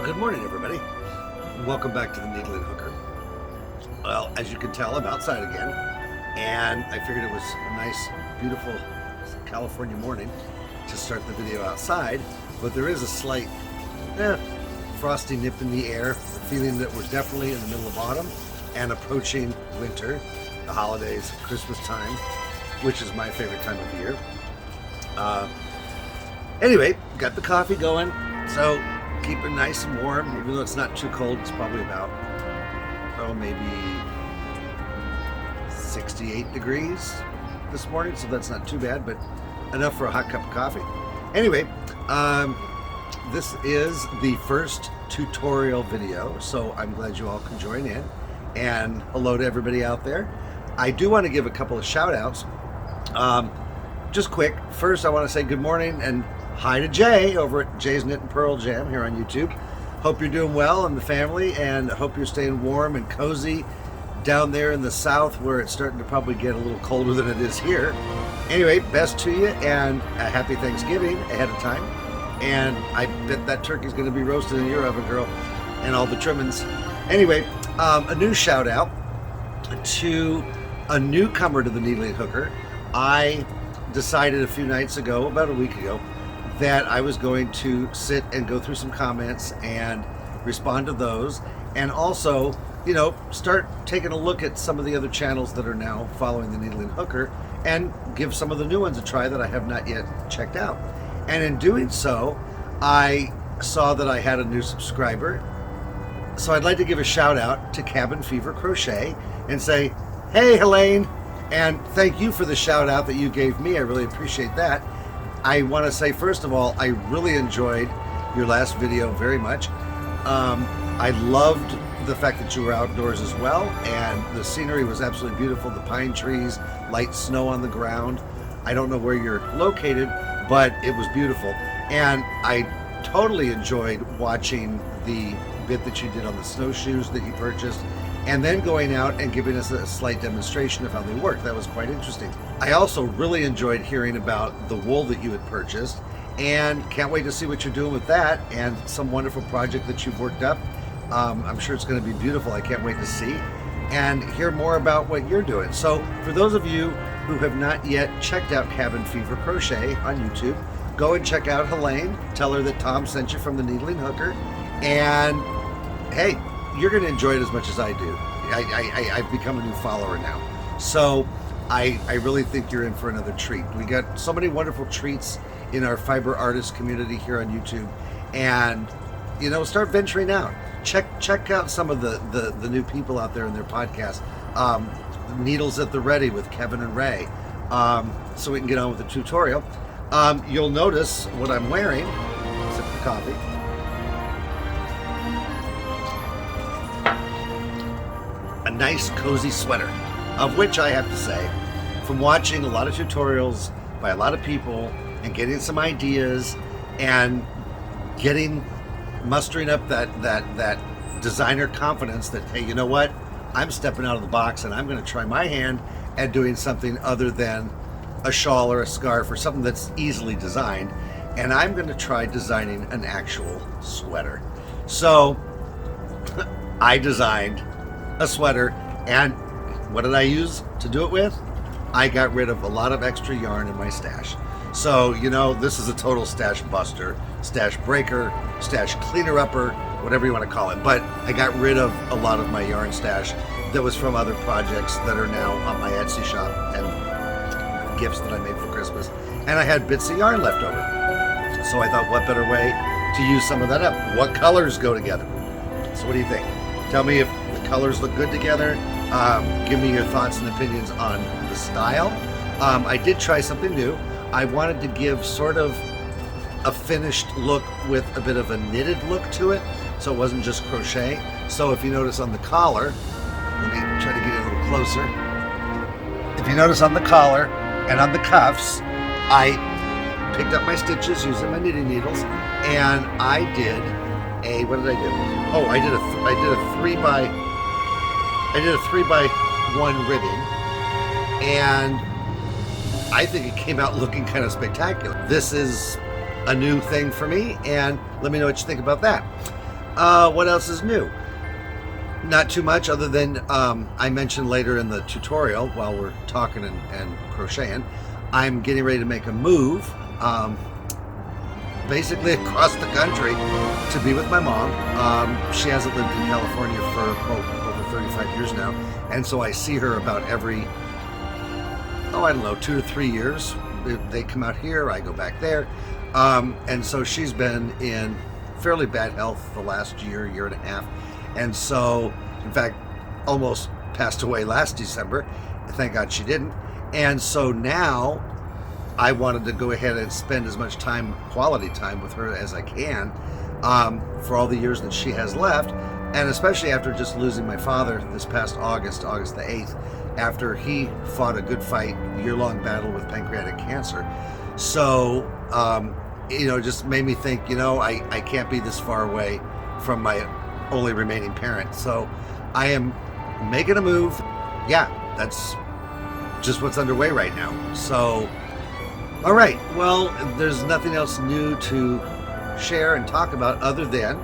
Good morning, everybody. Welcome back to the Needle and Hooker. Well, as you can tell, I'm outside again, and I figured it was a nice, beautiful California morning to start the video outside, but there is a slight frosty nip in the air, the feeling that we're definitely in the middle of autumn and approaching winter, the holidays, Christmas time, which is my favorite time of year. Anyway, got the coffee going, so keep it nice and warm, even though it's not too cold. It's probably about, maybe 68 degrees this morning, so that's not too bad, but enough for a hot cup of coffee. Anyway, this is the first tutorial video, so I'm glad you all can join in, and hello to everybody out there. I do want to give a couple of shout outs. Just quick, first I want to say good morning and hi to Jay over at Jay's Knit and Pearl Jam here on YouTube. Hope you're doing well and the family, and hope you're staying warm and cozy down there in the south where it's starting to probably get a little colder than it is here. Anyway, best to you and a happy Thanksgiving ahead of time. And I bet that turkey's going to be roasted in your oven, girl, and all the trimmings. Anyway, a new shout out to a newcomer to the Needling Hooker. I decided a few nights ago, about a week ago, that I was going to sit and go through some comments and respond to those, and also, you know, start taking a look at some of the other channels that are now following the Needling Hooker and give some of the new ones a try that I have not yet checked out. And in doing so, I saw that I had a new subscriber. So I'd like to give a shout out to Cabin Fever Crochet and say, hey Helene, and thank you for the shout out that you gave me. I really appreciate that. I want to say, first of all, I really enjoyed your last video very much. I loved the fact that you were outdoors as well, and the scenery was absolutely beautiful. The pine trees, light snow on the ground. I don't know where you're located, but it was beautiful. And I totally enjoyed watching the bit that you did on the snowshoes that you purchased, and then going out and giving us a slight demonstration of how they work. That was quite interesting. I also really enjoyed hearing about the wool that you had purchased, and can't wait to see what you're doing with that and some wonderful project that you've worked up. I'm sure it's going to be beautiful. I can't wait to see and hear more about what you're doing. So for those of you who have not yet checked out Cabin Fever Crochet on YouTube, go and check out Helene. Tell her that Tom sent you from the Needling Hooker, and hey, you're going to enjoy it as much as I do. I've become a new follower now. So I really think you're in for another treat. We got so many wonderful treats in our fiber artist community here on YouTube. And, you know, start venturing out. Check out some of the new people out there in their podcast. Needles at the Ready with Kevin and Ray. So we can get on with the tutorial. You'll notice what I'm wearing. Sip the coffee. A nice cozy sweater, of which I have to say, from watching a lot of tutorials by a lot of people and getting some ideas and mustering up that designer confidence that, hey, you know what, I'm stepping out of the box and I'm going to try my hand at doing something other than a shawl or a scarf or something that's easily designed, and I'm going to try designing an actual sweater. So I designed a sweater, and what did I use to do it with? I got rid of a lot of extra yarn in my stash. So, you know, this is a total stash buster, stash breaker, stash cleaner upper, whatever you want to call it. But I got rid of a lot of my yarn stash that was from other projects that are now on my Etsy shop, and gifts that I made for Christmas, and I had bits of yarn left over. So I thought, what better way to use some of that up? What colors go together? So what do you think? Tell me if the colors look good together. Give me your thoughts and opinions on the style. I did try something new. I wanted to give sort of a finished look with a bit of a knitted look to it, so it wasn't just crochet. So if you notice on the collar, let me try to get it a little closer. If you notice on the collar and on the cuffs, I picked up my stitches using my knitting needles, and I did a, what did I do? Oh, I did a 3x1 ribbing, and I think it came out looking kind of spectacular. This is a new thing for me, and let me know what you think about that. What else is new? Not too much, other than I mentioned later in the tutorial while we're talking and crocheting, I'm getting ready to make a move, basically across the country to be with my mom. She hasn't lived in California for over 35 years now, and so I see her about every, I don't know, 2 to 3 years. They come out here, I go back there. And so she's been in fairly bad health the last year and a half. And so, in fact, almost passed away last December. Thank God she didn't. And so now I wanted to go ahead and spend as much time, quality time with her as I can, for all the years that she has left. And especially after just losing my father this past August the 8th, after he fought a good fight, year-long battle with pancreatic cancer. So, just made me think, I can't be this far away from my only remaining parent. So I am making a move. Yeah, that's just what's underway right now. So, all right. Well, there's nothing else new to share and talk about other than,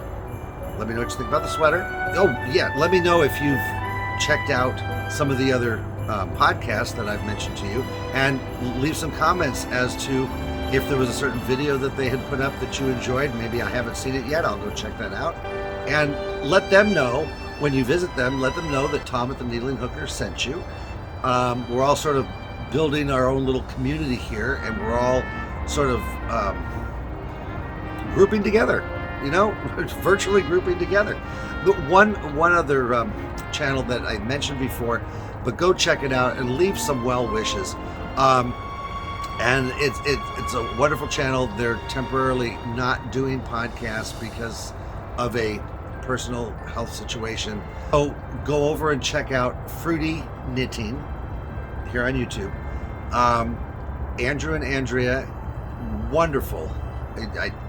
let me know what you think about the sweater. Oh, yeah, let me know if you've checked out some of the other podcasts that I've mentioned to you, and leave some comments as to if there was a certain video that they had put up that you enjoyed. Maybe I haven't seen it yet. I'll go check that out. And let them know, when you visit them, let them know that Tom at the Needling Hooker sent you. We're all sort of building our own little community here, and we're all sort of grouping together, virtually grouping together. The one other channel that I mentioned before, but go check it out and leave some well wishes. And it's a wonderful channel. They're temporarily not doing podcasts because of a personal health situation. So go over and check out Fruity Knitting here on YouTube. Andrew and Andrea, wonderful.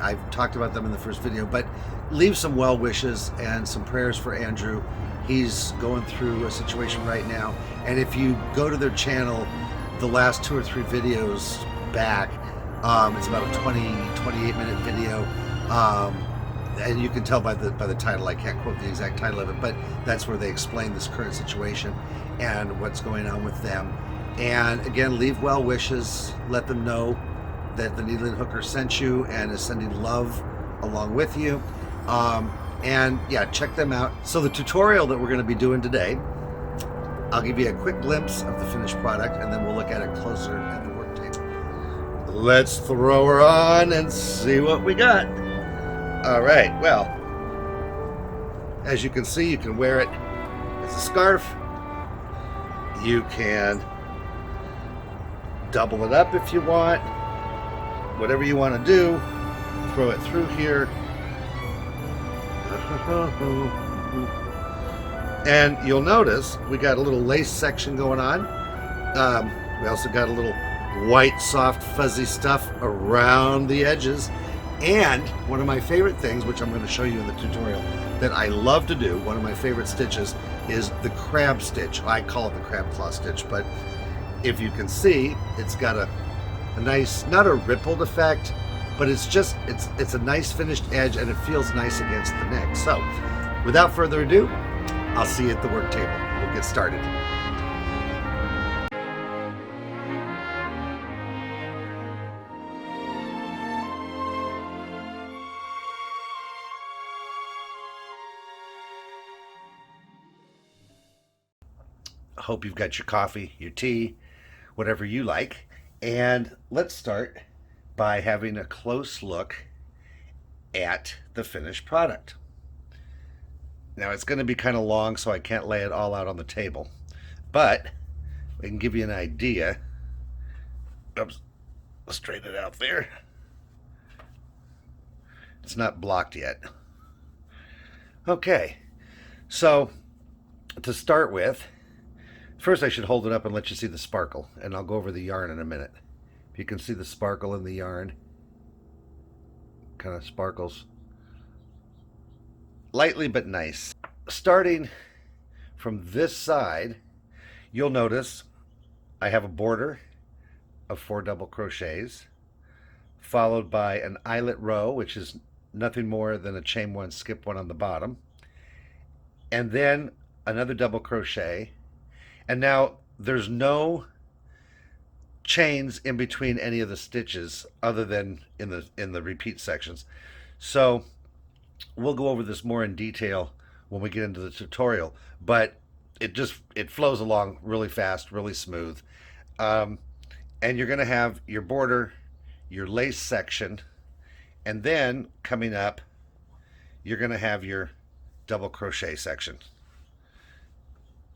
I've talked about them in the first video, but leave some well wishes and some prayers for Andrew. He's going through a situation right now, and if you go to their channel, the last 2 or 3 videos back, it's about a 28-minute video, and you can tell by the title. I can't quote the exact title of it, but that's where they explain this current situation and what's going on with them. And again, leave well wishes. Let them know that the Needling Hooker sent you and is sending love along with you. And yeah, check them out. So the tutorial that we're going to be doing today, I'll give you a quick glimpse of the finished product, and then we'll look at it closer at the work table. Let's throw her on and see what we got. All right, well, as you can see, you can wear it as a scarf. You can double it up if you want. Whatever you want to do, throw it through here. And you'll notice we got a little lace section going on. We also got a little white, soft, fuzzy stuff around the edges. And one of my favorite things, which I'm going to show you in the tutorial, that I love to do, one of my favorite stitches, is the crab stitch. I call it the crab claw stitch, but if you can see, it's got a nice, not a rippled effect, but it's a nice finished edge, and it feels nice against the neck. So without further ado, I'll see you at the work table. We'll get started. I hope you've got your coffee, your tea, whatever you like. And let's start by having a close look at the finished product. Now it's going to be kind of long, so I can't lay it all out on the table, but I can give you an idea. Oops, straighten it out there. It's not blocked yet. Okay, so to start with, first I should hold it up and let you see the sparkle, and I'll go over the yarn in a minute. If you can see the sparkle in the yarn, kind of sparkles lightly but nice. Starting from this side, you'll notice I have a border of 4 double crochets, followed by an eyelet row, which is nothing more than a chain 1, skip 1 on the bottom, and then another double crochet. And now there's no chains in between any of the stitches other than in the repeat sections. So we'll go over this more in detail when we get into the tutorial, but it flows along really fast, really smooth. And you're going to have your border, your lace section, and then coming up you're going to have your double crochet section.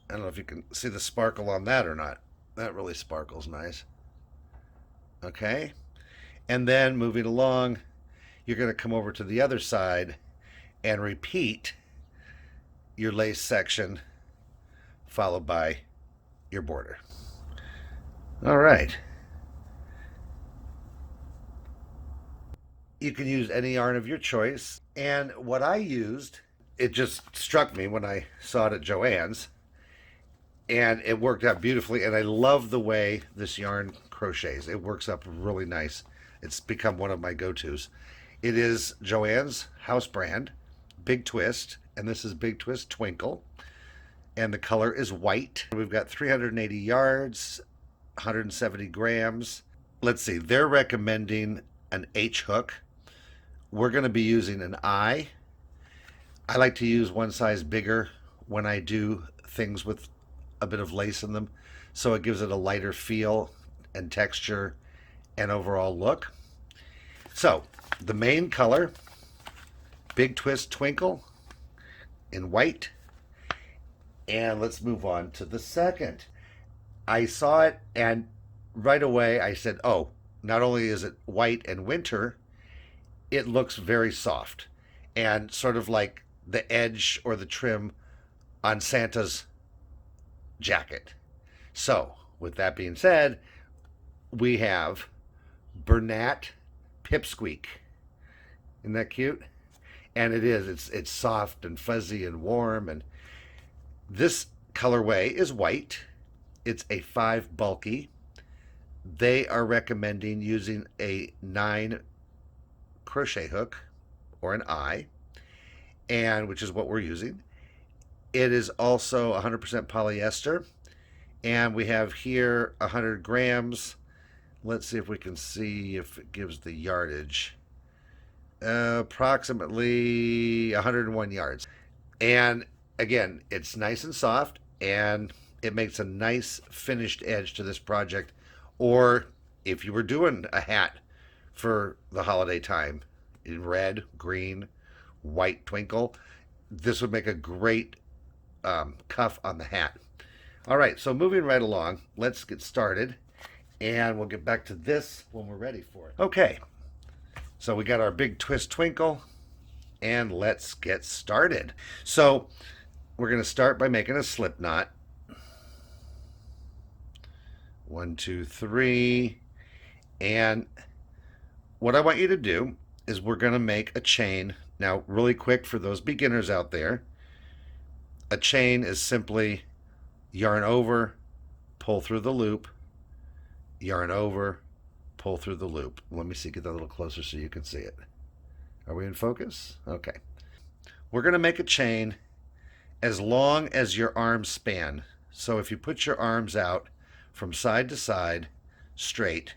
I don't know if you can see the sparkle on that or not. That really sparkles nice. Okay, and then moving along, you're going to come over to the other side and repeat your lace section, followed by your border. All right. You can use any yarn of your choice, and what I used, it just struck me when I saw it at Joann's, and it worked out beautifully, and I love the way this yarn crochets. It works up really nice. It's become one of my go-tos. It is Joann's house brand, Big Twist, and this is Big Twist Twinkle, and the color is white. We've got 380 yards, 170 grams. Let's see, they're recommending an H hook. We're going to be using an I. I like to use one size bigger when I do things with a bit of lace in them, so it gives it a lighter feel and texture and overall look. So the main color, Big Twist Twinkle in white. And let's move on to the second. I saw it and right away I said, oh, not only is it white and winter, it looks very soft and sort of like the edge or the trim on Santa's jacket. So with that being said, we have Bernat Pipsqueak. Isn't that cute? And it is. It's soft and fuzzy and warm. And this colorway is white. It's a 5 bulky. They are recommending using a 9 crochet hook or an I, and which is what we're using. It is also 100% polyester, and we have here 100 grams. Let's see if we can see if it gives the yardage. Approximately 101 yards. And again, it's nice and soft, and it makes a nice finished edge to this project. Or if you were doing a hat for the holiday time in red, green, white twinkle, this would make a great cuff on the hat. All right, so moving right along, let's get started, and we'll get back to this when we're ready for it. Okay, so we got our Big Twist Twinkle, and let's get started. So we're going to start by making a slip knot. 1, 2, 3, and what I want you to do is we're going to make a chain. Now, really quick for those beginners out there, a chain is simply yarn over, pull through the loop, yarn over, pull through the loop. Let me see, get that a little closer so you can see it. Are we in focus? Okay. We're going to make a chain as long as your arms span. So if you put your arms out from side to side straight,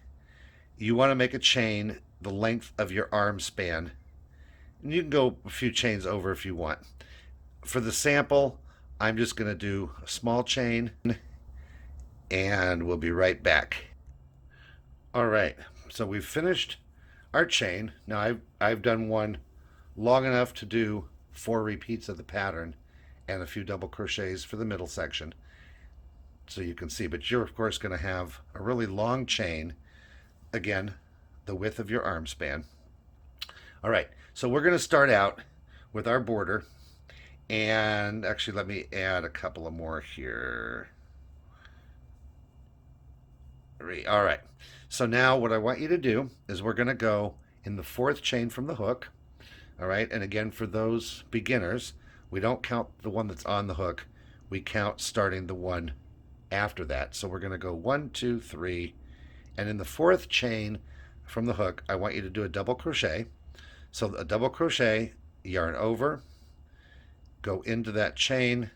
you want to make a chain the length of your arm span. And you can go a few chains over if you want. For the sample, I'm just going to do a small chain, and we'll be right back. All right, so we've finished our chain. Now I've done one long enough to do 4 repeats of the pattern and a few double crochets for the middle section, so you can see. But you're of course going to have a really long chain, again, the width of your arm span. All right, so we're going to start out with our border, and actually let me add a couple of more here. All right, so now what I want you to do is we're going to go in the 4th chain from the hook. All right, and again, for those beginners, we don't count the one that's on the hook, we count starting the one after that. So we're going to go 1, 2, 3, and in the 4th chain from the hook, I want you to do a double crochet. So a double crochet, yarn over, go into that chain,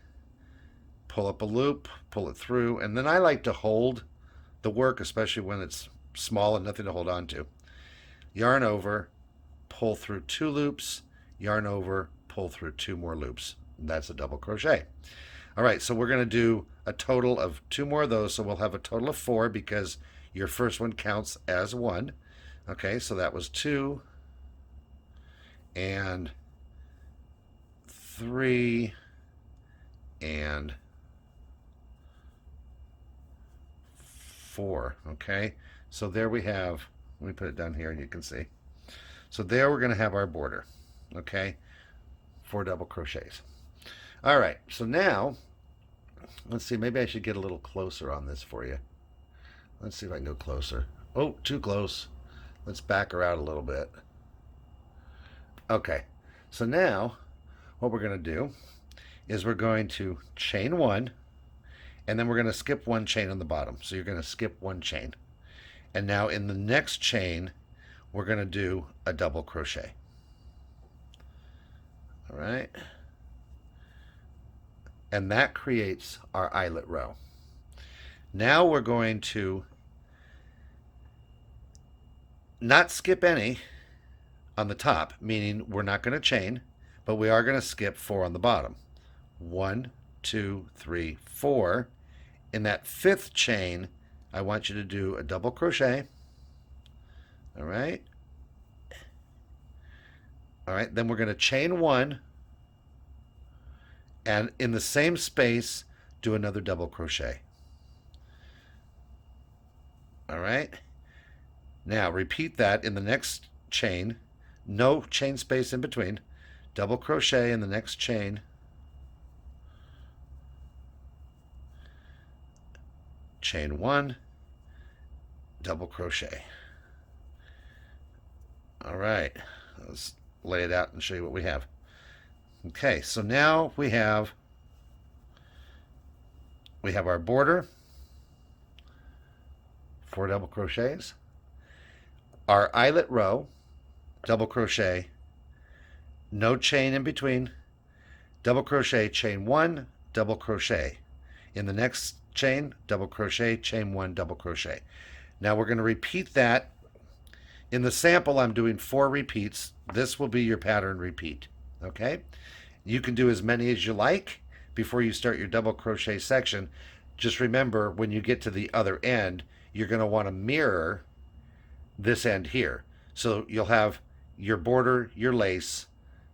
pull up a loop, pull it through, and then I like to hold the work, especially when it's small and nothing to hold on to. Yarn over, pull through 2 loops, yarn over, pull through 2 more loops. That's a double crochet. All right, so we're going to do a total of 2 more of those, so we'll have a total of 4 because your first one counts as 1. Okay, so that was 2 and 3 and 4. Okay, so there we have, let me put it down here and you can see. So there we're going to have our border. Okay, 4 double crochets. All right, so now let's see, maybe I should get a little closer on this for you. Let's see if I can go closer. Oh, too close. Let's back her out a little bit. Okay, so now what we're going to do is we're going to chain 1, and then we're going to skip 1 chain on the bottom. So you're going to skip 1 chain. And now in the next chain, we're going to do a double crochet. All right. And that creates our eyelet row. Now we're going to not skip any on the top, meaning we're not going to chain, but we are going to skip 4 on the bottom. 1, 2, 3, 4. In that 5th chain, I want you to do a double crochet. All right. All right, then we're going to chain 1, and in the same space, do another double crochet. All right. Now repeat that in the next chain. No chain space in between. Double crochet in the next chain. Chain 1, double crochet. All right, let's lay it out and show you what we have. Okay, so now we have our border, 4 double crochets, our eyelet row, double crochet, no chain in between, double crochet, chain 1, double crochet. In the next chain, double crochet, chain 1, double crochet. Now we're going to repeat that. In the sample, I'm doing 4 repeats. This will be your pattern repeat. Okay? You can do as many as you like before you start your double crochet section. Just remember, when you get to the other end, you're going to want to mirror this end here. So you'll have your border, your lace,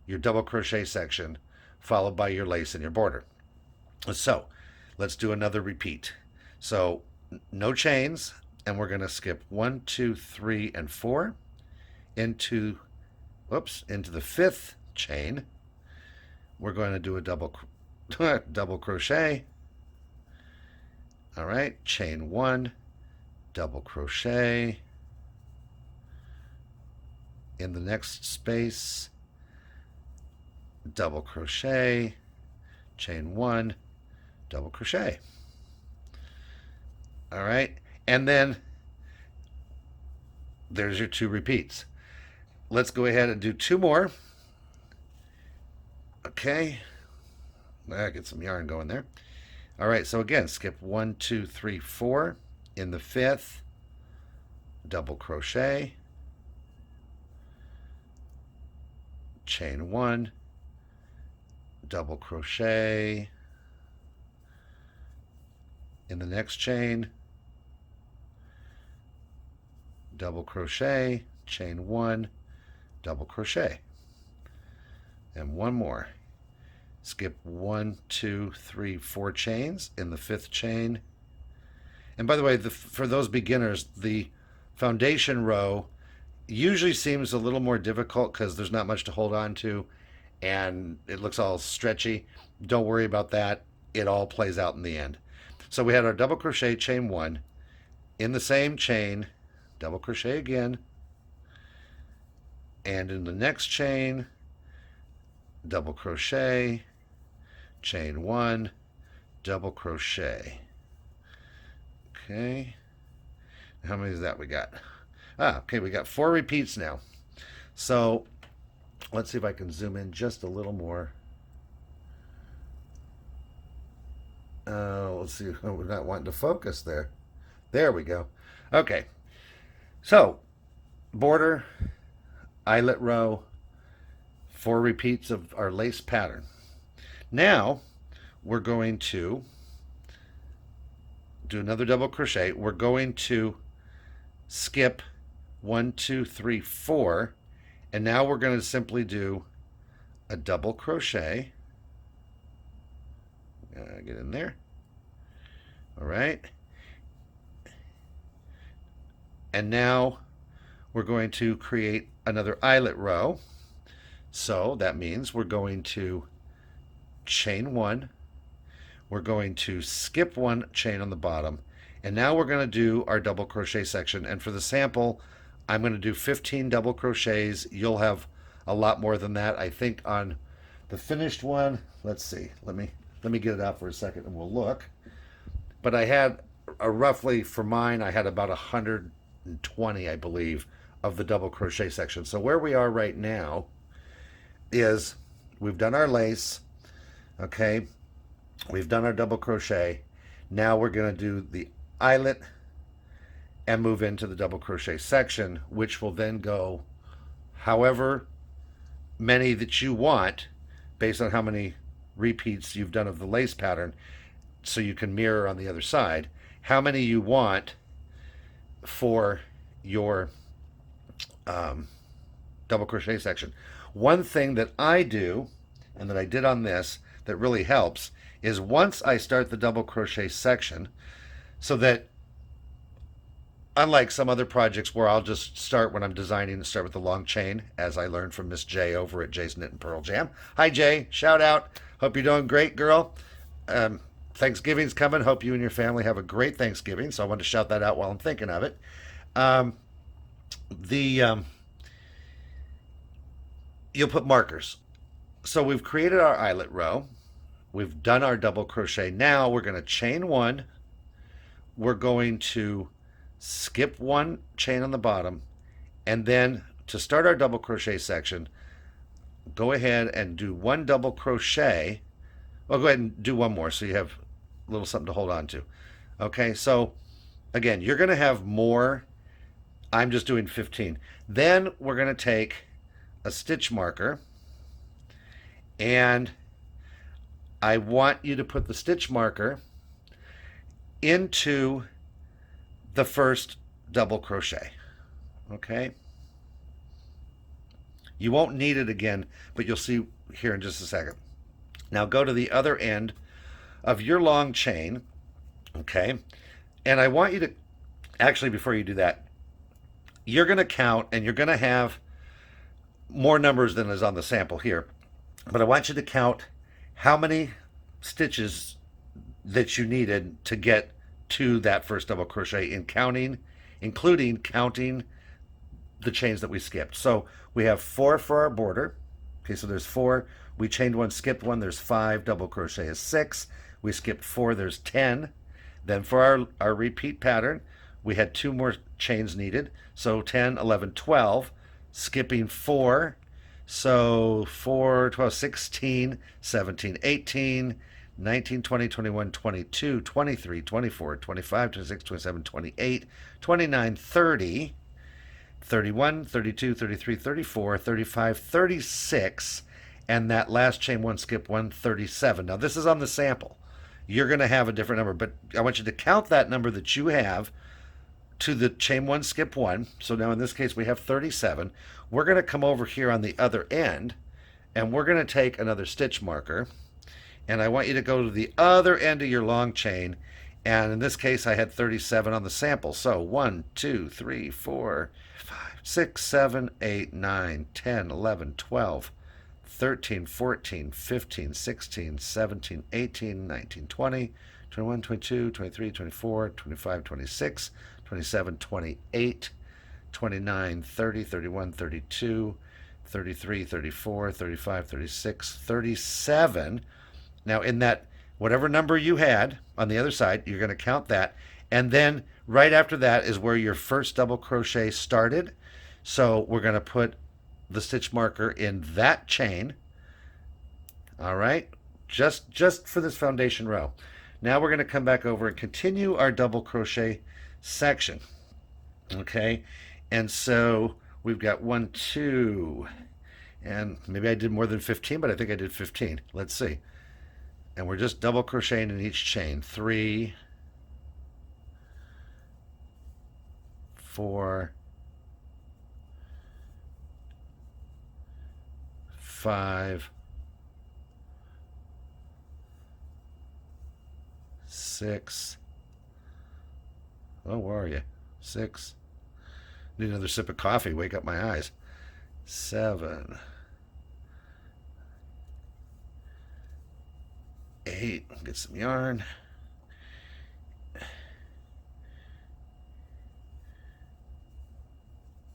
your double crochet section, followed by your lace and your border. So let's do another repeat. So no chains, and we're going to skip 1, 2, 3, and 4 into the 5th chain. We're going to do a double crochet. All right, chain 1, double crochet. In the next space, double crochet, chain 1, double crochet. All right, and then there's your 2 repeats. Let's go ahead and do 2 more. Okay, get some yarn going there. All right, so again, skip 1, 2, 3, 4. In the 5th, double crochet, chain 1, double crochet. In the next chain, double crochet, chain 1, double crochet, and one more. Skip 1, 2, 3, 4 chains in the 5th chain. And by the way, for those beginners, the foundation row usually seems a little more difficult because there's not much to hold on to and it looks all stretchy. Don't worry about that. It all plays out in the end. So we had our double crochet, chain 1, in the same chain, double crochet again, and in the next chain, double crochet, chain 1, double crochet. Okay, how many is that we got? Okay, we got 4 repeats now. So let's see if I can zoom in just a little more. Let's see, we're not wanting to focus there. There we go. Okay, so border, eyelet row, 4 repeats of our lace pattern. Now we're going to do another double crochet. We're going to skip 1, 2, 3, 4, and now we're going to simply do a double crochet. Get in there. All right. And now we're going to create another eyelet row. So that means we're going to chain 1. We're going to skip 1 chain on the bottom. And now we're going to do our double crochet section. And for the sample, I'm going to do 15 double crochets. You'll have a lot more than that. I think on the finished one, let's see. Let me get it out for a second and we'll look. But I had roughly, for mine, I had about 120, I believe, of the double crochet section. So where we are right now is we've done our lace, okay? We've done our double crochet. Now we're going to do the eyelet and move into the double crochet section, which will then go however many that you want based on how many repeats you've done of the lace pattern, so you can mirror on the other side how many you want for your double crochet section. One thing that I do and that I did on this that really helps is once I start the double crochet section, so that unlike some other projects where I'll just start when I'm designing to start with the long chain, as I learned from Miss J over at J's Knit and Pearl Jam. Hi Jay, shout out. Hope you're doing great, girl. Thanksgiving's coming. Hope you and your family have a great Thanksgiving. So I wanted to shout that out while I'm thinking of it. You'll put markers. So we've created our eyelet row. We've done our double crochet. Now we're going to chain 1. We're going to skip 1 chain on the bottom, and then to start our double crochet section, go ahead and do 1 double crochet. Well, go ahead and do 1 more so you have a little something to hold on to. Okay, so again, you're going to have more. I'm just doing 15. Then we're going to take a stitch marker, and I want you to put the stitch marker into the first double crochet. Okay, you won't need it again, but you'll see here in just a second. Now go to the other end of your long chain, okay, and I want you to actually, before you do that, you're going to count, and you're going to have more numbers than is on the sample here, but I want you to count how many stitches that you needed to get to that first double crochet, including counting the chains that we skipped. So we have 4 for our border. Okay, so there's 4. We chained 1, skipped 1, there's 5. Double crochet is 6. We skipped 4, there's 10. Then for our repeat pattern, we had 2 more chains needed. So 10, 11, 12. Skipping 4. So 4, 12, 16, 17, 18, 19, 20, 21, 22, 23, 24, 25, 26, 27, 28, 29, 30, 31, 32, 33, 34, 35, 36, and that last chain 1, skip 1, 37. Now this is on the sample. You're going to have a different number, but I want you to count that number that you have to the chain one, skip one. So now in this case we have 37. We're going to come over here on the other end, and we're going to take another stitch marker, and I want you to go to the other end of your long chain. And in this case I had 37 on the sample. So 1, 2, 3, 4, 5, 6, 7, 8, 9, 10, 11, 12, 13, 14, 15, 16, 17, 18, 19, 20, 21, 22, 23, 24, 25, 26, 27, 28, 29, 30, 31, 32, 33, 34, 35, 36, 37. Now in that, whatever number you had on the other side, you're going to count that. And then right after that is where your first double crochet started. So we're going to put the stitch marker in that chain. All right, just for this foundation row. Now we're going to come back over and continue our double crochet section. Okay, and so we've got 1, 2, and maybe I did more than 15, but I think I did 15. Let's see. And we're just double crocheting in each chain. 3, 4, 5, 6. Oh, where are you? 6. Need another sip of coffee. Wake up my eyes. 7, 8. Get some yarn.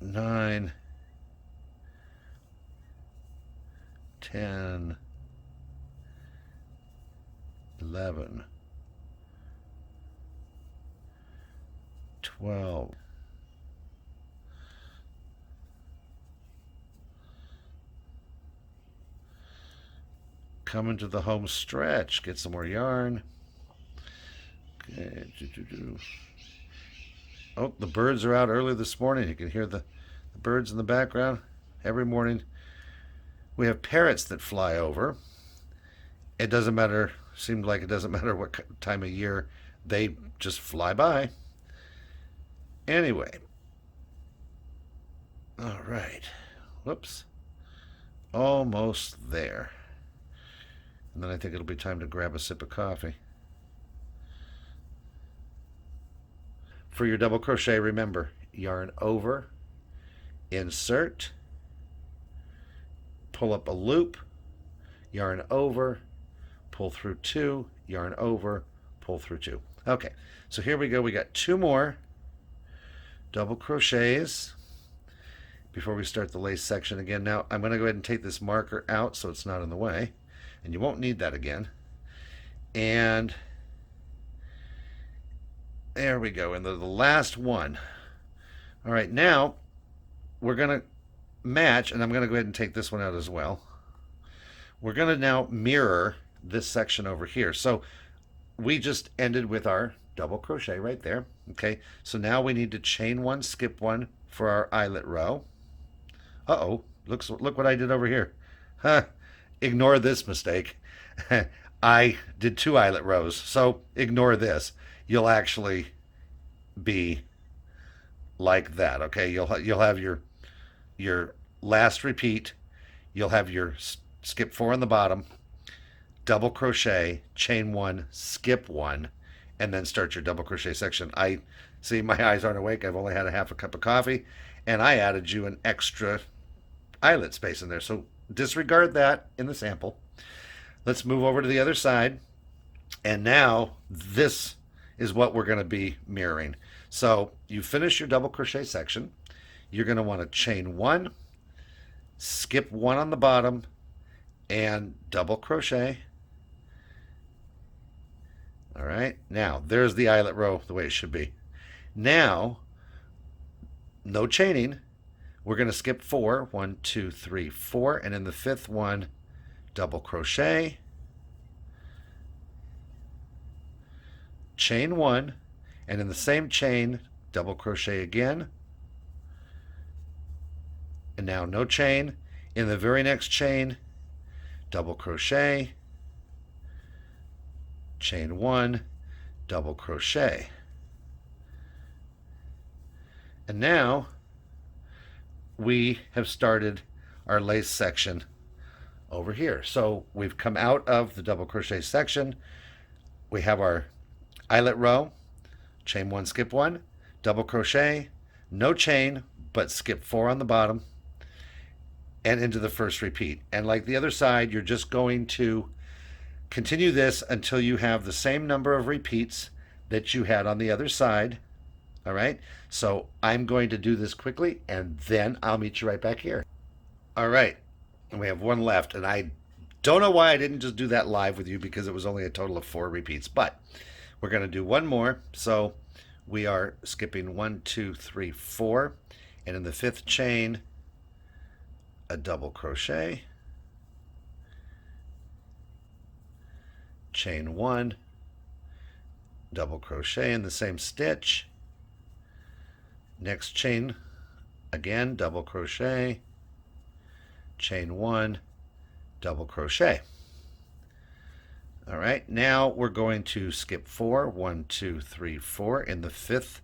9, 10, 11, 12. Coming to the home stretch. Get some more yarn. Okay. Oh, the birds are out early this morning. You can hear the birds in the background. Every morning we have parrots that fly over. It doesn't matter, seemed like it doesn't matter what time of year, they just fly by. Anyway. All right. Whoops. Almost there. And then I think it'll be time to grab a sip of coffee. For your double crochet, remember, yarn over, insert, pull up a loop, yarn over, pull through 2, yarn over, pull through 2. Okay, so here we go. We got 2 more double crochets before we start the lace section again. Now I'm going to go ahead and take this marker out so it's not in the way, and you won't need that again. And there we go, and the last one. All right, now we're going to match, and I'm going to go ahead and take this one out as well. We're going to now mirror this section over here. So we just ended with our double crochet right there. Okay, so now we need to chain 1, skip 1 for our eyelet row. Uh-oh, look what I did over here. Huh, ignore this mistake. I did 2 eyelet rows, so ignore this. You'll actually be like that. Okay, you'll have your last repeat. You'll have your skip 4 on the bottom, double crochet, chain 1, skip 1, and then start your double crochet section. I see my eyes aren't awake. I've only had a half a cup of coffee, and I added you an extra eyelet space in there. So disregard that in the sample. Let's move over to the other side. And now this is what we're going to be mirroring. So you finish your double crochet section. You're going to want to chain 1, skip 1 on the bottom, and double crochet. All right, now there's the eyelet row the way it should be. Now, no chaining. We're going to skip 4, 1, 2, 3, 4, and in the 5th one, double crochet, chain 1, and in the same chain, double crochet again. And now no chain. In the very next chain, double crochet, chain 1, double crochet. And now we have started our lace section over here. So we've come out of the double crochet section. We have our eyelet row, chain one, skip one, double crochet, no chain, but skip four on the bottom and into the first repeat. And like the other side, you're just going to continue this until you have the same number of repeats that you had on the other side. All right, so I'm going to do this quickly and then I'll meet you right back here. All right, and we have one left, and I don't know why I didn't just do that live with you, because it was only a total of 4 repeats, but we're going to do one more. So we are skipping 1, 2, 3, 4, and in the 5th chain, a double crochet, chain 1, double crochet in the same stitch, next chain, again double crochet, chain 1, double crochet. All right, now we're going to skip 4, 1, 2, 3, 4. In the 5th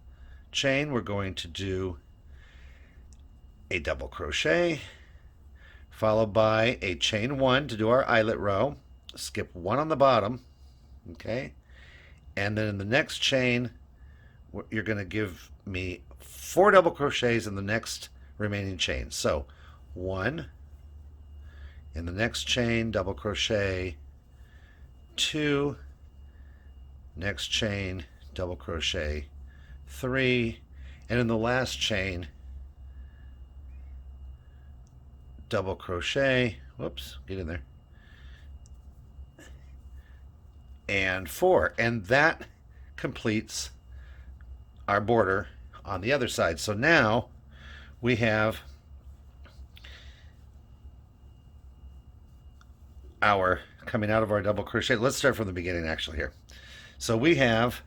chain, we're going to do a double crochet, followed by a chain 1 to do our eyelet row, skip 1 on the bottom, okay, and then in the next chain, you're going to give me 4 double crochets in the next remaining chain. So 1, in the next chain, double crochet, 2, next chain, double crochet, 3, and in the last chain, double crochet, whoops, get in there, and 4. And that completes our border on the other side. So now we have our coming out of our double crochet. Let's start from the beginning actually here. So we have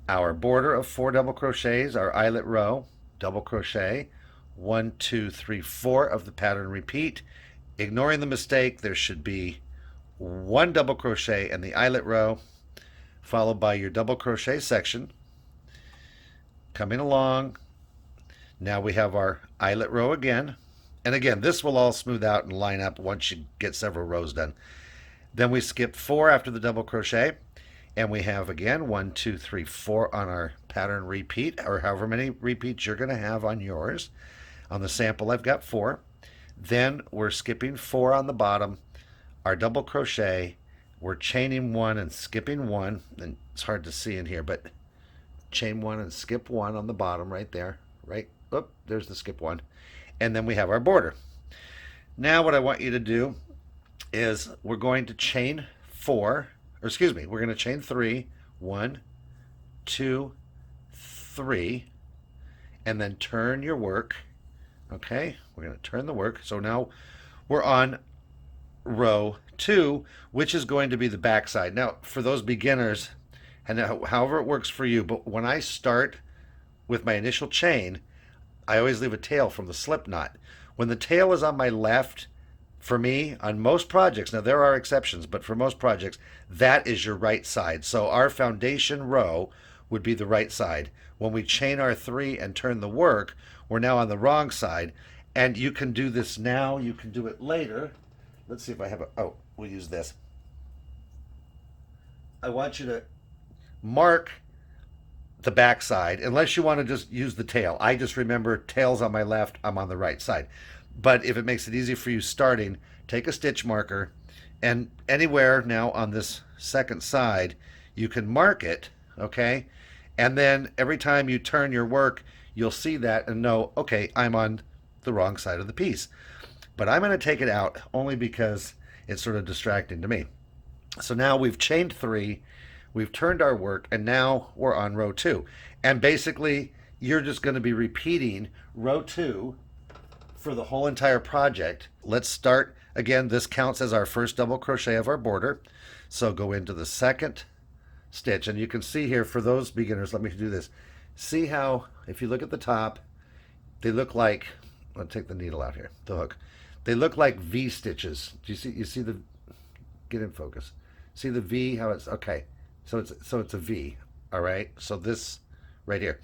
our border of 4 double crochets, our eyelet row, double crochet, 1, 2, 3, 4 of the pattern repeat. Ignoring the mistake, there should be 1 double crochet in the eyelet row, followed by your double crochet section. Coming along, now we have our eyelet row again. And again, this will all smooth out and line up once you get several rows done. Then we skip 4 after the double crochet, and we have again 1, 2, 3, 4 on our pattern repeat, or however many repeats you're going to have on yours. On the sample, I've got 4. Then we're skipping 4 on the bottom, our double crochet, we're chaining 1 and skipping 1, and it's hard to see in here, but chain 1 and skip 1 on the bottom right there, right? Oop, there's the skip 1. And then we have our border. Now what I want you to do is we're going to chain 4, or excuse me, we're going to chain 3, 1, 2, 3, and then turn your work. Okay, we're going to turn the work. So now we're on row 2, which is going to be the back side. Now for those beginners, and however it works for you, but when I start with my initial chain, I always leave a tail from the slip knot. When the tail is on my left, for me, on most projects, now there are exceptions, but for most projects, that is your right side. So our foundation row would be the right side. When we chain our 3 and turn the work, we're now on the wrong side. And you can do this now, you can do it later. Let's see if I have we'll use this. I want you to mark the back side, unless you want to just use the tail. I just remember tail's on my left, I'm on the right side. But if it makes it easy for you starting, take a stitch marker, and anywhere now on this second side, you can mark it, okay? And then every time you turn your work, you'll see that and know, okay, I'm on the wrong side of the piece. But I'm going to take it out only because it's sort of distracting to me. So now we've chained 3, we've turned our work, and now we're on row 2. And basically, you're just going to be repeating row 2 for the whole entire project. Let's start again. This counts as our first double crochet of our border. So go into the second stitch, and you can see here for those beginners, let me do this. See how, if you look at the top, they look like, I'll take the needle out here, the hook. They look like V stitches. Do you see the, get in focus. See the V, how it's, okay. So it's a V, all right? So this right here.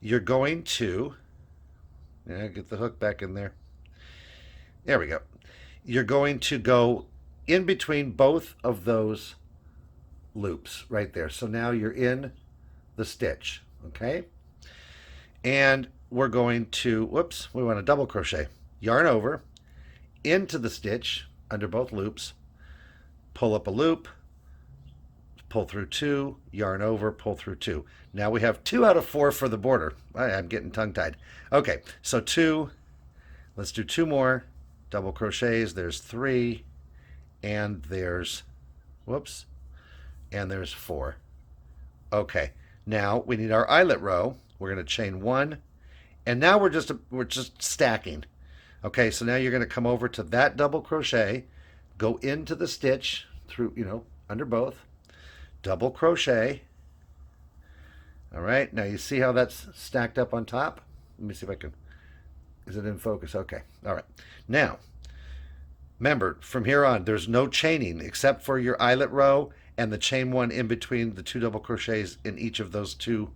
you're going to, get the hook back in there. There we go. You're going to go in between both of those loops right there. So now you're in the stitch, okay? And we're going to, whoops, we want to double crochet. Yarn over into the stitch under both loops, pull up a loop, pull through 2, yarn over, pull through 2. Now we have 2 out of 4 for the border. I'm getting tongue-tied. Okay, so 2, let's do 2 more double crochets. There's 3, and there's, whoops, and there's 4. Okay, now we need our eyelet row. We're going to chain 1, and now we're just stacking. Okay, so now you're going to come over to that double crochet, go into the stitch through, under both, double crochet. All right, now you see how that's stacked up on top? Let me see if I can, is it in focus? Okay, all right. Now, remember, from here on, there's no chaining except for your eyelet row and the chain 1 in between the 2 double crochets in each of those 2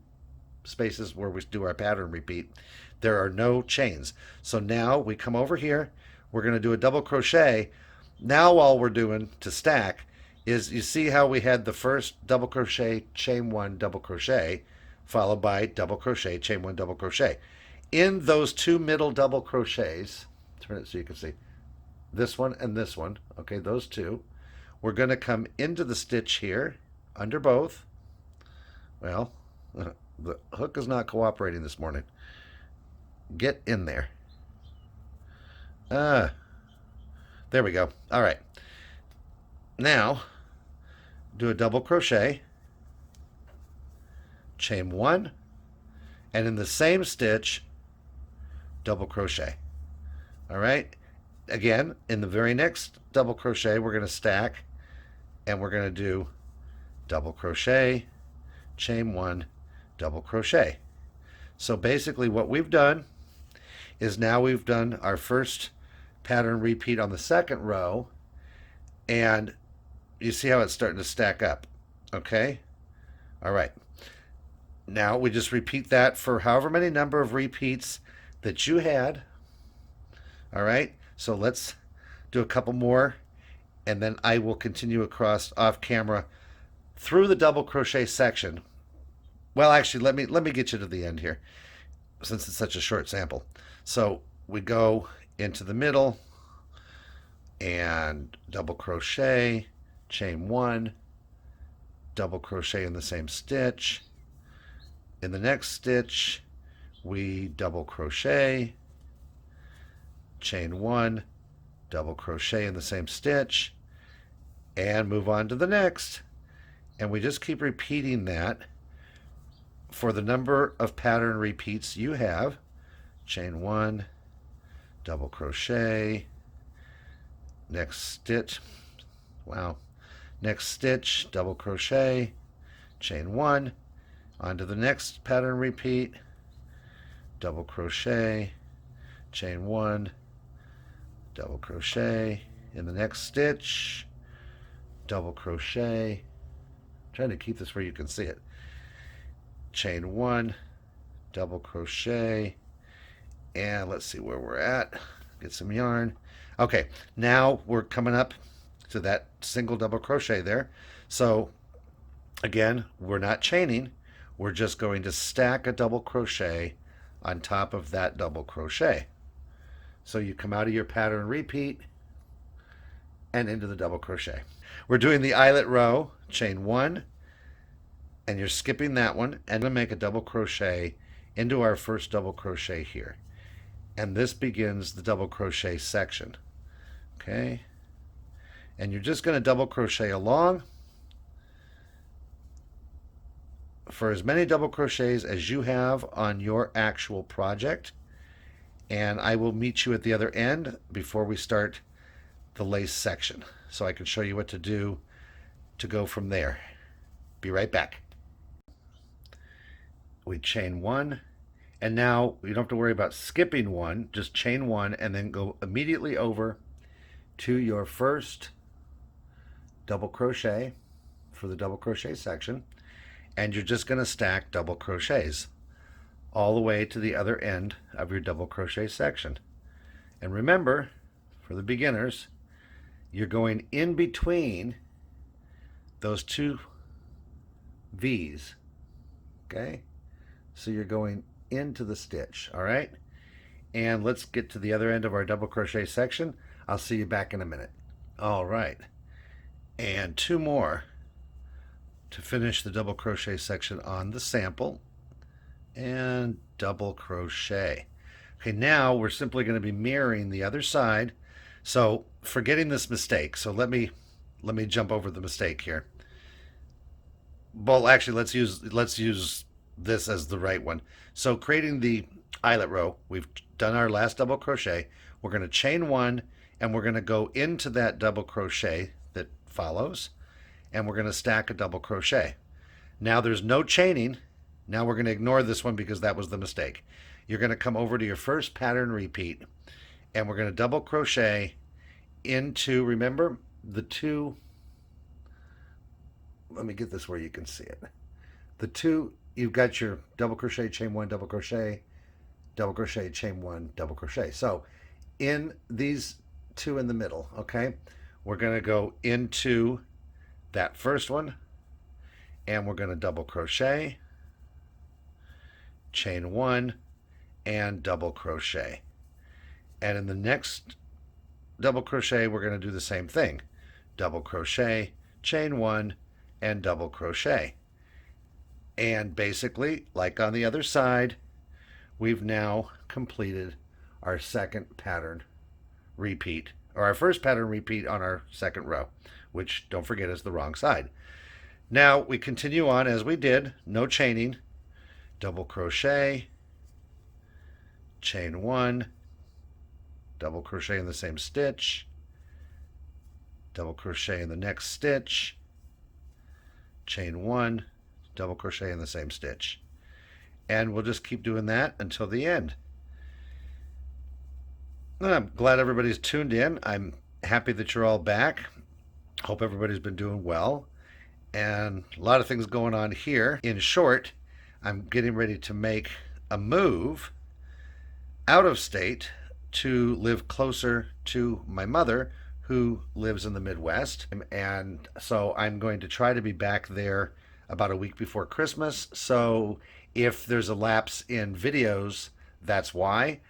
spaces where we do our pattern repeat. There are no chains. So now we come over here, we're going to do a double crochet. Now all we're doing to stack is, you see how we had the first double crochet, chain 1, double crochet, followed by double crochet, chain 1, double crochet. In those 2 middle double crochets, turn it so you can see, this one and this one, okay, those 2, we're going to come into the stitch here, under both. Well, the hook is not cooperating this morning. Get in there. There we go. All right. Now, do a double crochet, chain 1, and in the same stitch, double crochet. All right. Again, in the very next double crochet, we're going to stack, and we're going to do double crochet, chain 1, double crochet. So basically what we've done is now we've done our first pattern repeat on the second row, and you see how it's starting to stack up. Okay? All right. Now we just repeat that for however many number of repeats that you had. All right? So let's do a couple more, and then I will continue across off camera through the double crochet section. Well, actually, let me get you to the end here, since it's such a short sample. So we go into the middle and double crochet, chain 1, double crochet in the same stitch. In the next stitch, we double crochet, chain 1, double crochet in the same stitch, and move on to the next. And we just keep repeating that for the number of pattern repeats you have. Chain 1, double crochet, next stitch, wow, next stitch, double crochet, chain 1, on to the next pattern repeat, double crochet, chain 1, double crochet, in the next stitch, double crochet, I'm trying to keep this where you can see it, chain 1, double crochet, and let's see where we're at, get some yarn. Okay, now we're coming up to that single double crochet there. So again, we're not chaining, we're just going to stack a double crochet on top of that double crochet. So you come out of your pattern repeat and into the double crochet. We're doing the eyelet row, chain 1, and you're skipping that one, and then make a double crochet into our first double crochet here. And this begins the double crochet section. Okay? And you're just going to double crochet along for as many double crochets as you have on your actual project. And I will meet you at the other end before we start the lace section, so I can show you what to do to go from there. Be right back. We chain 1, and now you don't have to worry about skipping 1, just chain 1 and then go immediately over to your first double crochet for the double crochet section, and you're just going to stack double crochets all the way to the other end of your double crochet section. And remember, for the beginners, you're going in between those two V's, okay? So you're going into the stitch, all right? And let's get to the other end of our double crochet section. I'll see you back in a minute. All right, and two more to finish the double crochet section on the sample, and double crochet. Okay, now we're simply going to be mirroring the other side. So forgetting this mistake, so let me jump over the mistake here. Well, actually, let's use this as the right one. So creating the eyelet row, we've done our last double crochet. We're going to chain one, and we're going to go into that double crochet that follows, and we're going to stack a double crochet. Now there's no chaining. Now we're going to ignore this one because that was the mistake. You're going to come over to your first pattern repeat, and we're going to double crochet into, remember, the two, let me get this where you can see it. The two, you've got your double crochet, chain one, double crochet, chain one, double crochet. So in these two in the middle, okay, we're going to go into that first one, and we're going to double crochet, chain one, and double crochet. And in the next double crochet, we're going to do the same thing. Double crochet, chain one, and double crochet. And basically, like on the other side, we've now completed our second pattern repeat, or our first pattern repeat on our second row, which, don't forget, is the wrong side. Now we continue on as we did, no chaining, double crochet, chain one, double crochet in the same stitch, double crochet in the next stitch, chain one, double crochet in the same stitch. And we'll just keep doing that until the end. And I'm glad everybody's tuned in. I'm happy that you're all back. Hope everybody's been doing well. And a lot of things going on here. In short, I'm getting ready to make a move out of state to live closer to my mother, who lives in the Midwest. And so I'm going to try to be back there about a week before Christmas. So if there's a lapse in videos, that's why.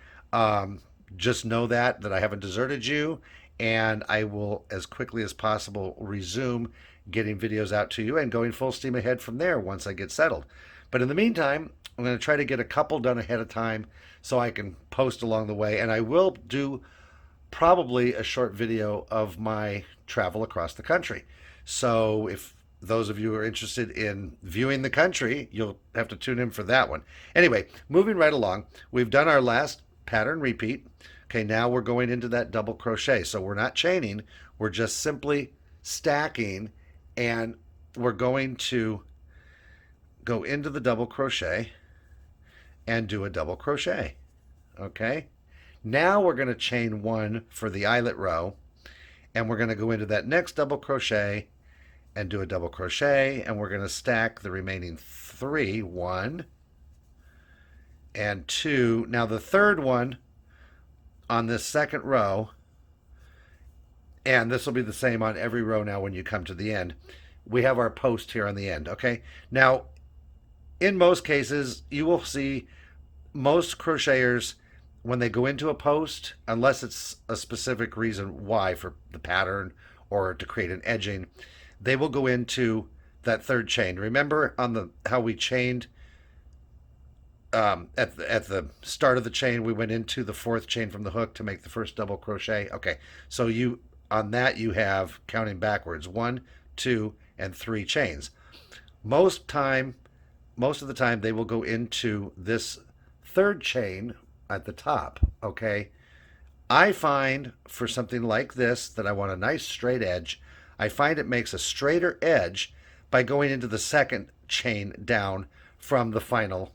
Just know that I haven't deserted you, and I will, as quickly as possible, resume getting videos out to you and going full steam ahead from there once I get settled. But in the meantime, I'm going to try to get a couple done ahead of time so I can post along the way, and I will do probably a short video of my travel across the country. So if those of you who are interested in viewing the country, you'll have to tune in for that one. Anyway, moving right along, we've done our last pattern repeat. Okay, now we're going into that double crochet. So we're not chaining, we're just simply stacking, and we're going to go into the double crochet and do a double crochet. Okay, now we're going to chain one for the eyelet row, and we're going to go into that next double crochet and do a double crochet, and we're going to stack the remaining three, one and two. Now the third one on this second row, and this will be the same on every row now when you come to the end, we have our post here on the end. Okay, now in most cases you will see most crocheters, when they go into a post, unless it's a specific reason why, for the pattern or to create an edging, they will go into that third chain. Remember on the how we chained at the start of the chain, we went into the fourth chain from the hook to make the first double crochet. Okay, so you on that you have, counting backwards, 1, 2, and 3 chains. Most of the time they will go into this third chain at the top. Okay, I find for something like this that I want a nice straight edge, I find it makes a straighter edge by going into the second chain down from the final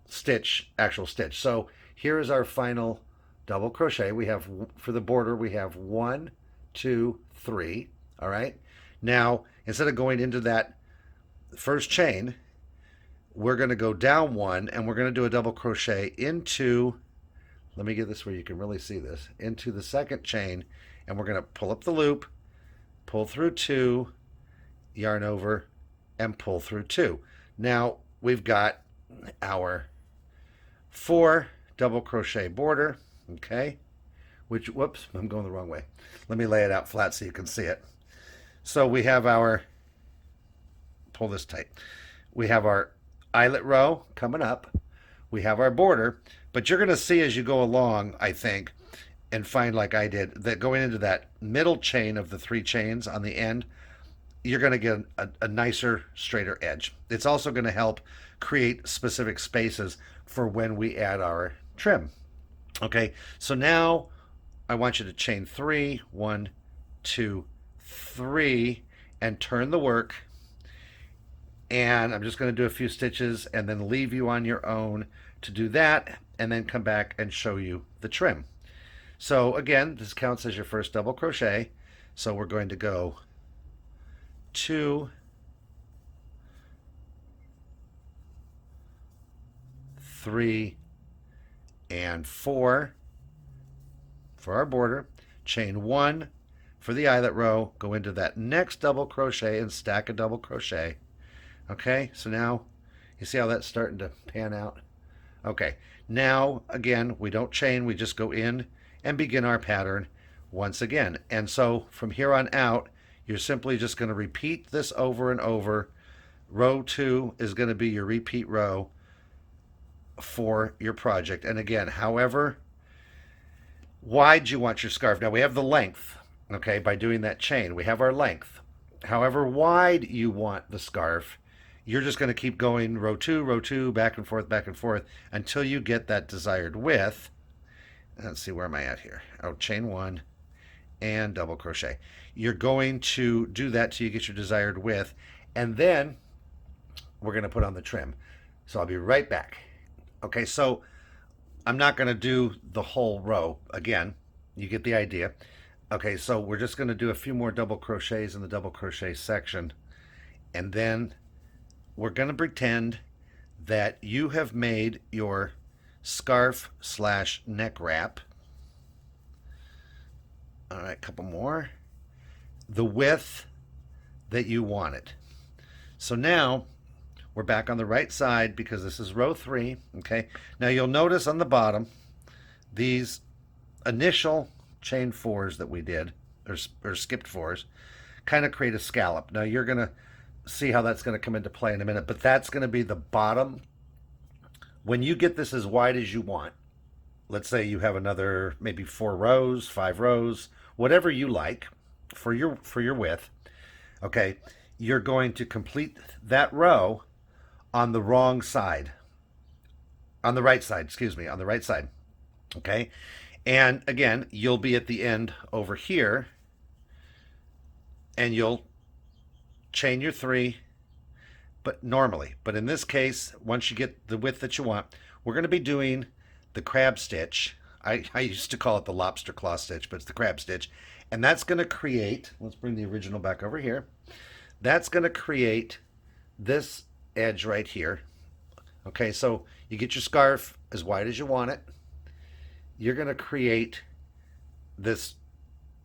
stitch, actual stitch. So here is our final double crochet. We have, for the border, we have 1, 2, 3. All right, now instead of going into that first chain, we're going to go down one and we're going to do a double crochet into, let me get this where you can really see this, into the second chain, and we're going to pull up the loop, pull through two, yarn over, and pull through two. Now we've got our 4 double crochet border, okay, which, whoops, I'm going the wrong way. Let me lay it out flat so you can see it. So we have our, pull this tight, we have our eyelet row coming up, we have our border, but you're going to see as you go along, I think, and find like I did, that going into that middle chain of the 3 chains on the end, you're going to get a nicer, straighter edge. It's also going to help create specific spaces for when we add our trim. Okay, so now I want you to chain 3, 1, 2, 3, and turn the work. And I'm just going to do a few stitches and then leave you on your own to do that, and then come back and show you the trim. So again, this counts as your first double crochet. So we're going to go 2, 3, and 4 for our border. Chain 1 for the eyelet row, go into that next double crochet and stack a double crochet. Okay, so now you see how that's starting to pan out? Okay, now again, we don't chain, we just go in and begin our pattern once again. And so from here on out, you're simply just going to repeat this over and over. Row 2 is going to be your repeat row for your project. And again, however wide you want your scarf. Now we have the length, okay, by doing that chain. We have our length. However wide you want the scarf, you're just going to keep going row 2, back and forth until you get that desired width. Let's see, where am I at here? Oh, chain 1 and double crochet. You're going to do that till you get your desired width, and then we're going to put on the trim. So I'll be right back. Okay, so I'm not going to do the whole row again. You get the idea. Okay, so we're just going to do a few more double crochets in the double crochet section, and then we're going to pretend that you have made your scarf / neck wrap. All right, a couple more. The width that you want it. So now we're back on the right side because this is row 3. Okay, now you'll notice on the bottom these initial chain 4s that we did, or skipped 4s, kind of create a scallop. Now you're going to see how that's going to come into play in a minute, but that's going to be the bottom. When you get this as wide as you want, let's say you have another maybe 4 rows, 5 rows, whatever you like for your width, okay, you're going to complete that row on the wrong side, on the right side, excuse me, on the right side, okay? And again, you'll be at the end over here, and you'll chain your 3, but normally. But in this case, once you get the width that you want, we're going to be doing the crab stitch. I used to call it the lobster claw stitch, but it's the crab stitch. And that's going to create, let's bring the original back over here. That's going to create this edge right here. Okay, so you get your scarf as wide as you want it. You're going to create this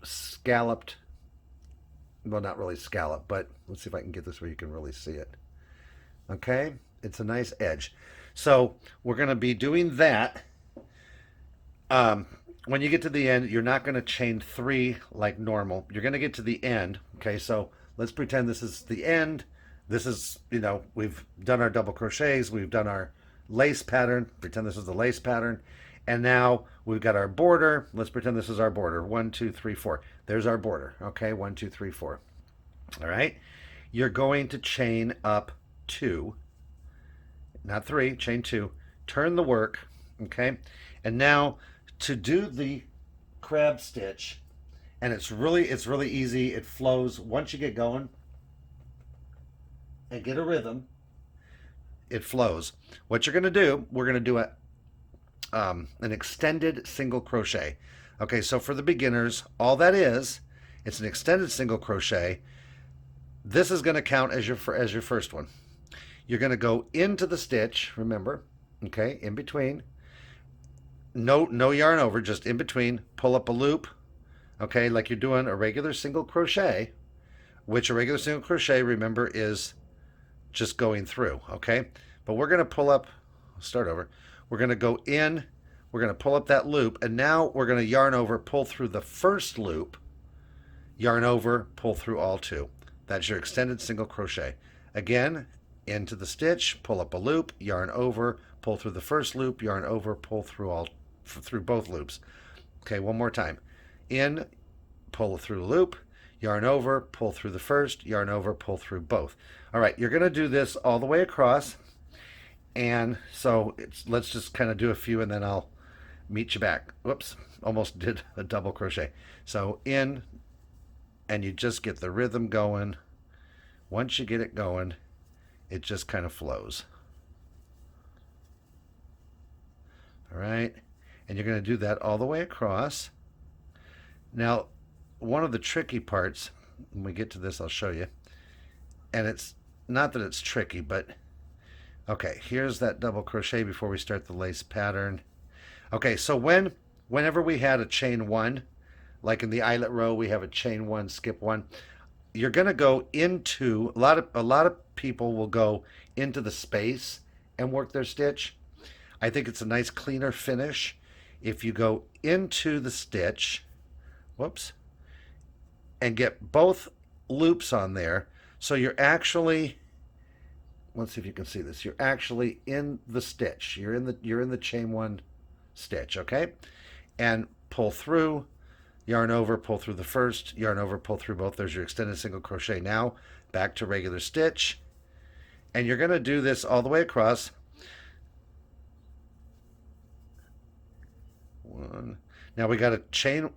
scalloped, well, not really scallop, but let's see if I can get this where you can really see it. Okay, it's a nice edge. So we're going to be doing that. When you get to the end, you're not going to chain 3 like normal. You're going to get to the end. Okay, so let's pretend this is the end. This is, you know, we've done our double crochets. We've done our lace pattern. Pretend this is the lace pattern. And now we've got our border. Let's pretend this is our border. 1, 2, 3, 4. There's our border. Okay, 1, 2, 3, 4. All right. You're going to chain up 2, not 3, chain 2. Turn the work. Okay. And now to do the crab stitch, and it's really easy. It flows once you get going and get a rhythm. It flows. What you're going to do, we're going to do an extended single crochet. Okay, so for the beginners, all that is, it's an extended single crochet. This is going to count as your first one. You're going to go into the stitch, remember, okay, in between. No yarn over, just in between. Pull up a loop, okay, like you're doing a regular single crochet, which a regular single crochet, remember, is just going through, okay? But we're going to pull up, start over. We're going to go in, we're going to pull up that loop, and now we're going to yarn over, pull through the first loop, yarn over, pull through all two. That's your extended single crochet. Again, into the stitch, pull up a loop, yarn over, pull through the first loop, yarn over, pull through both loops. Okay, one more time. In, pull through the loop, yarn over, pull through the first, yarn over, pull through both. All right, you're going to do this all the way across. And so let's just kind of do a few and then I'll meet you back. Whoops, almost did a double crochet. So in, and you just get the rhythm going. Once you get it going, it just kind of flows. All right, and you're going to do that all the way across. Now, one of the tricky parts, when we get to this, I'll show you. And it's not that it's tricky, but okay, here's that double crochet before we start the lace pattern. Okay, so whenever we had a chain one, like in the eyelet row, we have a chain one, skip one. You're going to go into, a lot of people will go into the space and work their stitch. I think it's a nice cleaner finish if you go into the stitch, whoops, and get both loops on there. So you're actually, let's see if you can see this. You're actually in the stitch. You're in the chain one stitch, okay? And pull through, yarn over, pull through the first, yarn over, pull through both. There's your extended single crochet. Now back to regular stitch. And you're going to do this all the way across. One. Now we got a chain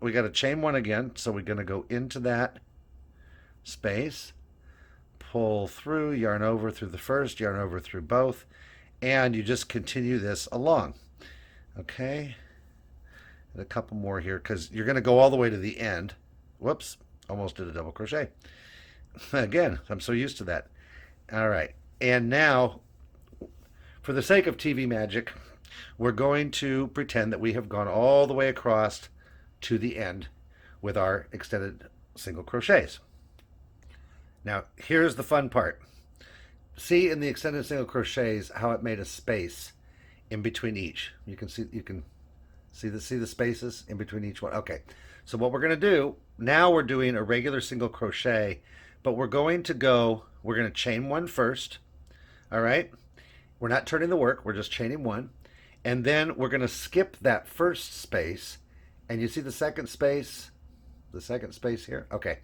one again, so we're going to go into that space, pull through, yarn over through the first, yarn over through both, and you just continue this along. Okay, and a couple more here because you're going to go all the way to the end. Whoops, almost did a double crochet. Again, I'm so used to that. All right, and now, for the sake of TV magic, we're going to pretend that we have gone all the way across to the end with our extended single crochets. Now, here's the fun part. See in the extended single crochets how it made a space in between each. You can see the spaces in between each one. Okay, so what we're going to do, now we're doing a regular single crochet, but we're going to chain one first. All right, we're not turning the work, we're just chaining one. And then we're going to skip that first space. And you see the second space? The second space here? Okay.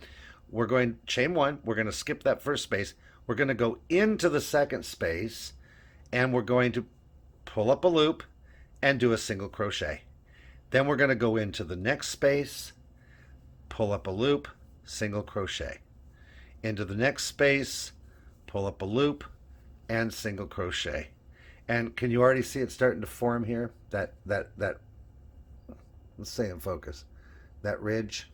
We're going to chain one. We're going to skip that first space. We're going to go into the second space. And we're going to pull up a loop and do a single crochet. Then we're going to go into the next space, pull up a loop, single crochet. Into the next space, pull up a loop, and single crochet. And can you already see it starting to form here? That let's stay in focus. That ridge.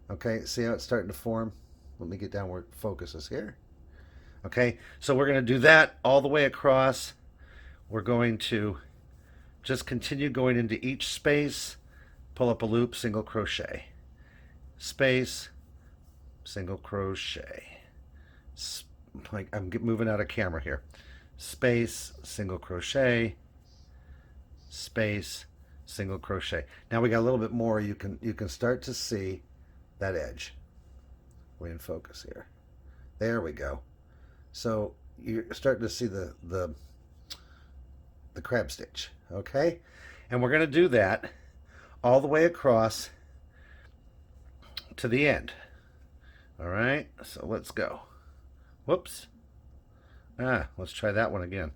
Okay, see how it's starting to form? Let me get down where it focuses here. Okay, so we're going to do that all the way across. We're going to just continue going into each space, pull up a loop, single crochet. Space, single crochet. Like I'm moving out of camera here. Space, single crochet, space, single crochet. Now we got a little bit more. You can start to see that edge. We're in focus here. There we go. So you're starting to see the crab stitch, okay? And we're going to do that all the way across to the end. All right, so let's go. Whoops. Let's try that one again.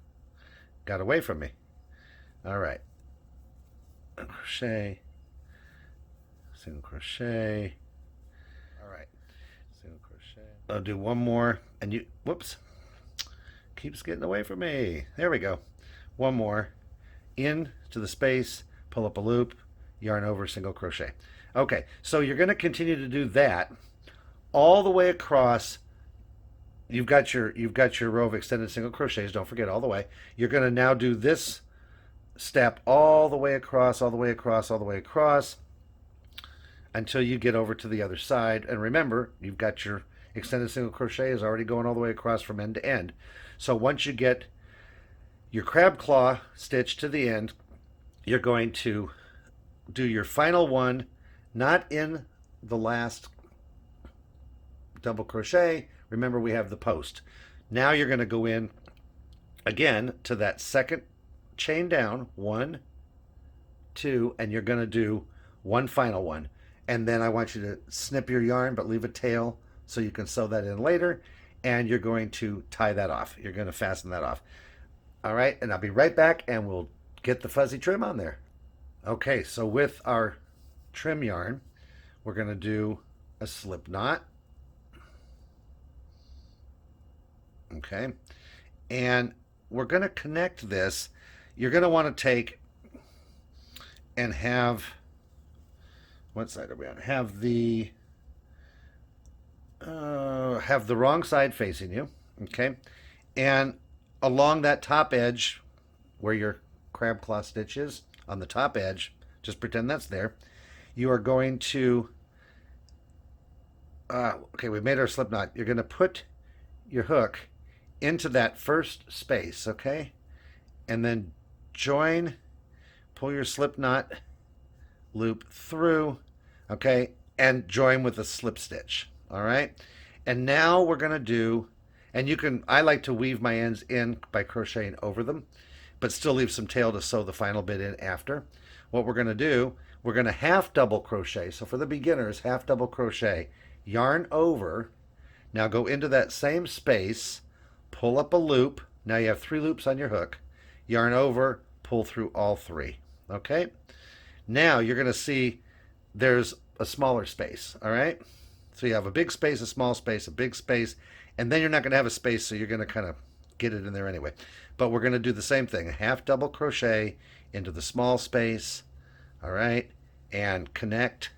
Got away from me. All right. Crochet. Single crochet. All right. Single crochet. I'll do one more. And you, whoops. Keeps getting away from me. There we go. One more. In to the space. Pull up a loop. Yarn over, single crochet. Okay. So you're going to continue to do that all the way across you've got your row of extended single crochets. Don't forget all the way. You're going to now do this step all the way across, all the way across, all the way across until you get over to the other side. And remember, you've got your extended single crochet is already going all the way across from end to end. So once you get your crab claw stitch to the end, you're going to do your final one, not in the last double crochet. Remember, we have the post. Now you're going to go in again to that second chain down, 1, 2, and you're going to do one final one. And then I want you to snip your yarn but leave a tail so you can sew that in later, and you're going to tie that off. You're going to fasten that off. All right, and I'll be right back and we'll get the fuzzy trim on there. Okay, so with our trim yarn, we're going to do a slip knot. Okay, and we're going to connect this. You're going to want to take and have, what side are we on? Have the wrong side facing you, okay? And along that top edge where your crab claw stitch is, on the top edge, just pretend that's there, you are going to, okay, we made our slip knot. You're going to put your hook into that first space, okay? And then join, pull your slip knot loop through, okay? And join with a slip stitch, all right? And now we're going to do, and you can, I like to weave my ends in by crocheting over them, but still leave some tail to sew the final bit in after. What we're going to do, we're going to half double crochet. So for the beginners, half double crochet, yarn over, now go into that same space, pull up a loop. Now you have 3 loops on your hook, yarn over, pull through all 3, okay? Now you're going to see there's a smaller space, all right? So you have a big space, a small space, a big space, and then you're not going to have a space, so you're going to kind of get it in there anyway. But we're going to do the same thing, a half double crochet into the small space, all right, and connect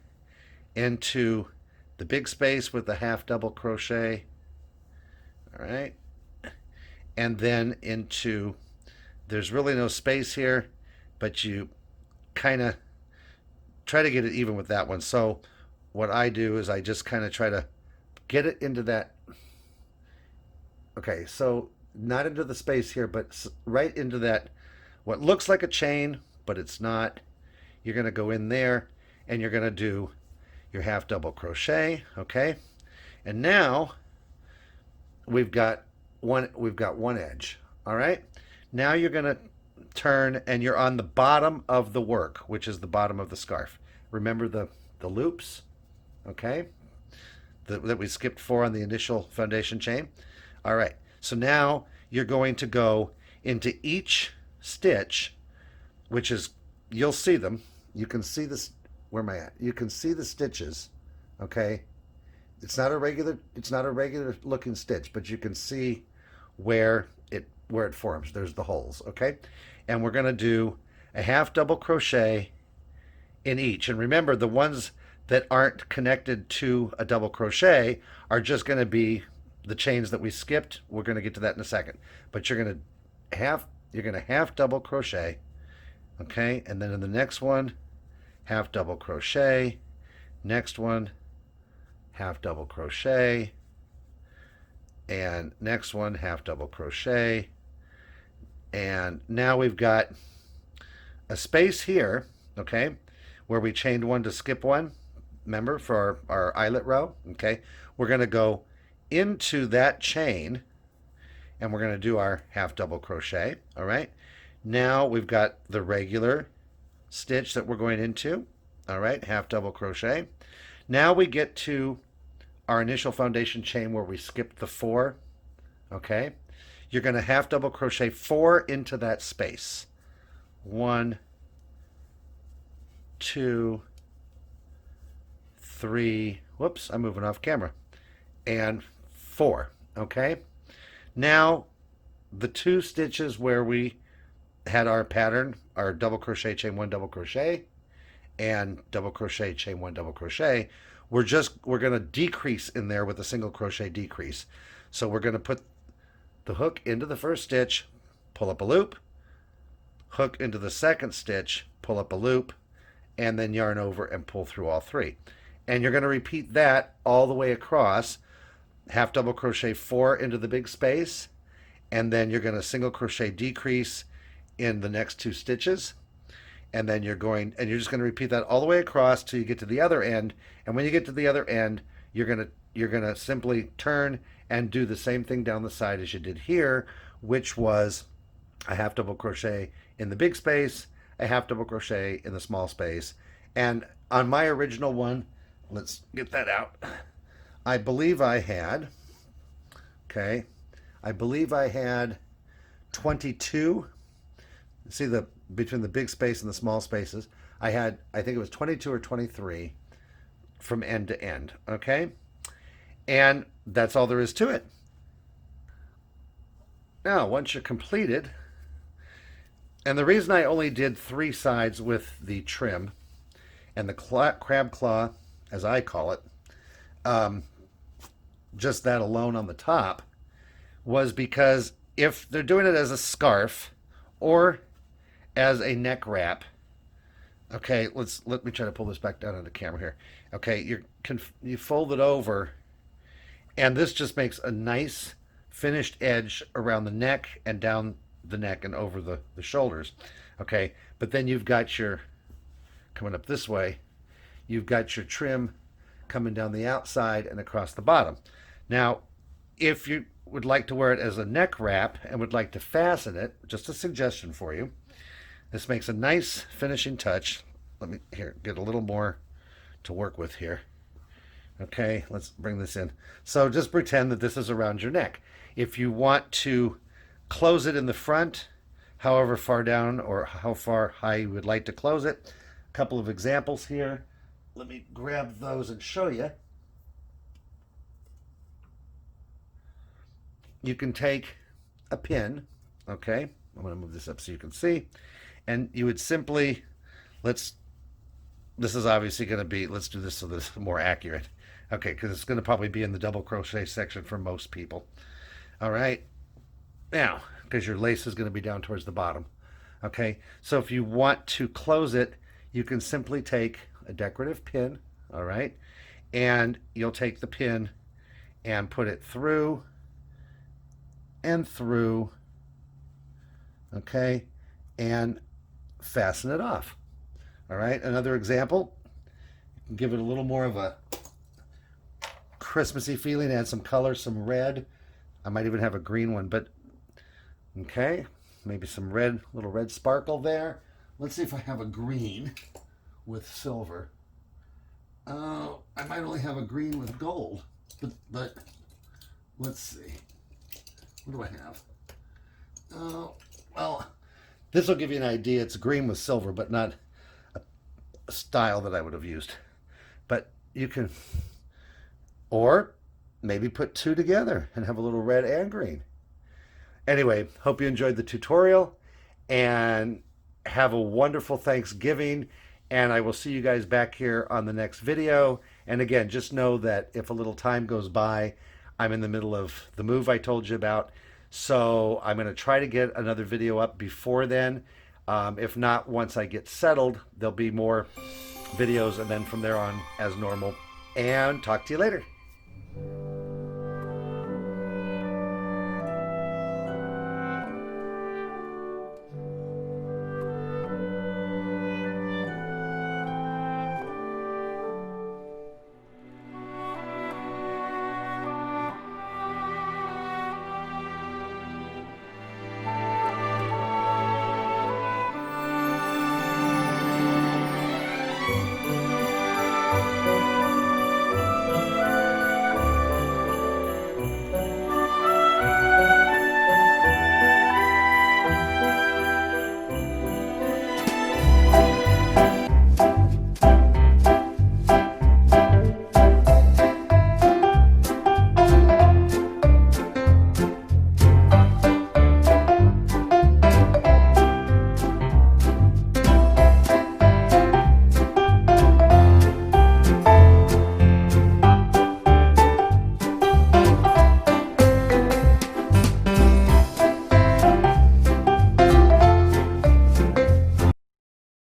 into the big space with the half double crochet, all right, and then into, there's really no space here, but you kind of try to get it even with that one. So what I do is I just kind of try to get it into that, okay, so not into the space here, but right into that, what looks like a chain, but it's not. You're going to go in there and you're going to do your half double crochet, okay? And now we've got one edge, all right? Now you're going to turn and you're on the bottom of the work, which is the bottom of the scarf. Remember the loops, okay? That we skipped for on the initial foundation chain. All right, so now you're going to go into each stitch, which is, you'll see them. You can see this, where am I at? You can see the stitches, okay? It's not a regular looking stitch, but you can see where it forms. There's the holes, okay? And we're going to do a half double crochet in each. And remember, the ones that aren't connected to a double crochet are just going to be the chains that we skipped. We're going to get to that in a second. But you're going to half double crochet, okay? And then in the next one, half double crochet. Next one, half double crochet. And next one, half double crochet. And now we've got a space here, okay, where we chained one to skip one. Remember, for our eyelet row, okay? We're going to go into that chain and we're going to do our half double crochet, all right? Now we've got the regular stitch that we're going into, all right, half double crochet. Now we get to our initial foundation chain where we skipped the 4, okay? You're going to half double crochet 4 into that space. 1, 2, 3, whoops, I'm moving off camera, and 4, okay? Now, the 2 stitches where we had our pattern, our double crochet, chain 1, double crochet, and double crochet, chain 1, double crochet, we're going to decrease in there with a single crochet decrease. So we're going to put the hook into the first stitch, pull up a loop, hook into the second stitch, pull up a loop, and then yarn over and pull through all three. And you're going to repeat that all the way across. Half double crochet 4 into the big space, and then you're going to single crochet decrease in the next 2 stitches, and then you're just going to repeat that all the way across till you get to the other end. And when you get to the other end, you're going to simply turn and do the same thing down the side as you did here, which was a half double crochet in the big space, a half double crochet in the small space. And on my original one, let's get that out. I believe I had 22. See the between the big space and the small spaces. I think it was 22 or 23 from end to end. Okay, and that's all there is to it. Now, once you're completed, and the reason I only did 3 sides with the trim and the crab claw, as I call it, just that alone on the top, was because if they're doing it as a scarf or as a neck wrap, okay, let me try to pull this back down on the camera here. Okay, you fold it over, and this just makes a nice finished edge around the neck and down the neck and over the shoulders. Okay, but then you've got your, coming up this way, you've got your trim coming down the outside and across the bottom. Now, if you would like to wear it as a neck wrap and would like to fasten it, just a suggestion for you, this makes a nice finishing touch. Let me get a little more to work with here. Okay, let's bring this in. So just pretend that this is around your neck. If you want to close it in the front, however far down or how far high you would like to close it, a couple of examples here. Let me grab those and show you. You can take a pin, okay? I'm going to move this up so you can see. And you would simply, this is obviously going to be, let's do this so this is more accurate. Okay, because it's going to probably be in the double crochet section for most people. All right. Now, because your lace is going to be down towards the bottom. Okay, so if you want to close it, you can simply take a decorative pin, all right? And you'll take the pin and put it through and through, okay, and fasten it off. All right, another example, you can give it a little more of a Christmassy feeling, add some color, some red. I might even have a green one, but okay, maybe some red, little red sparkle there. Let's see if I have a green with silver. I might only have a green with gold, but let's see. What do I have? Well, this will give you an idea. It's green with silver, but not a style that I would have used. But you can, or maybe put 2 together and have a little red and green. Anyway, hope you enjoyed the tutorial and have a wonderful Thanksgiving. And I will see you guys back here on the next video. And again, just know that if a little time goes by, I'm in the middle of the move I told you about. So I'm going to try to get another video up before then. If not, once I get settled, there'll be more videos. And then from there on as normal. And talk to you later.